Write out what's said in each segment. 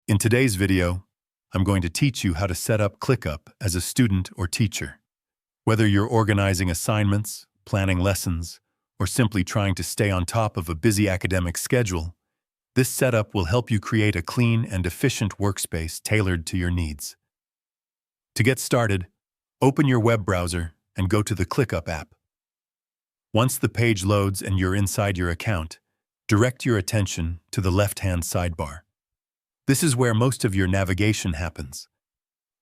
In today's video, I'm going to teach you how to set up ClickUp as a student or teacher. Whether you're organizing assignments, planning lessons, or simply trying to stay on top of a busy academic schedule, this setup will help you create a clean and efficient workspace tailored to your needs. To get started, open your web browser and go to the ClickUp app. Once the page loads and you're inside your account, direct your attention to the left-hand sidebar. This is where most of your navigation happens.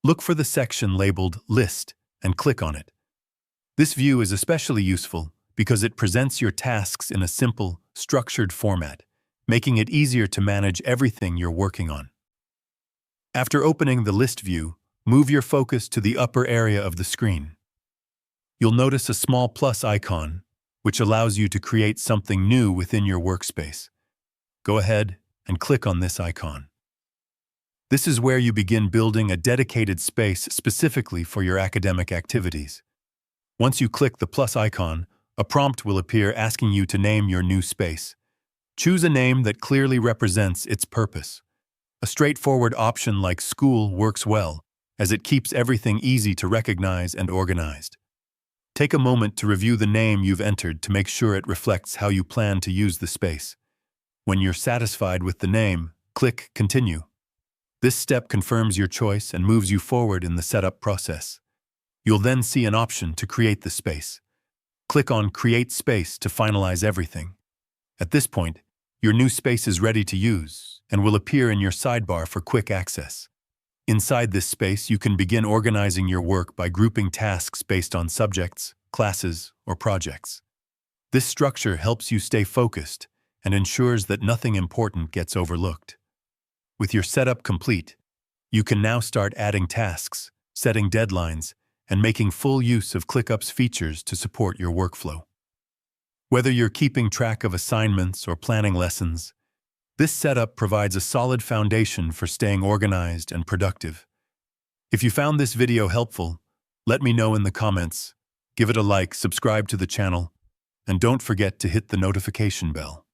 Look for the section labeled List and click on it. This view is especially useful because it presents your tasks in a simple, structured format, making it easier to manage everything you're working on. After opening the list view, move your focus to the upper area of the screen. You'll notice a small plus icon, which allows you to create something new within your workspace. Go ahead and click on this icon. This is where you begin building a dedicated space specifically for your academic activities. Once you click the plus icon, a prompt will appear asking you to name your new space. Choose a name that clearly represents its purpose. A straightforward option like school works well, as it keeps everything easy to recognize and organized. Take a moment to review the name you've entered to make sure it reflects how you plan to use the space. When you're satisfied with the name, click Continue. This step confirms your choice and moves you forward in the setup process. You'll then see an option to create the space. Click on Create Space to finalize everything. At this point, your new space is ready to use and will appear in your sidebar for quick access. Inside this space, you can begin organizing your work by grouping tasks based on subjects, classes, or projects. This structure helps you stay focused and ensures that nothing important gets overlooked. With your setup complete, you can now start adding tasks, setting deadlines, and making full use of ClickUp's features to support your workflow. Whether you're keeping track of assignments or planning lessons, this setup provides a solid foundation for staying organized and productive. If you found this video helpful, let me know in the comments, give it a like, subscribe to the channel, and don't forget to hit the notification bell.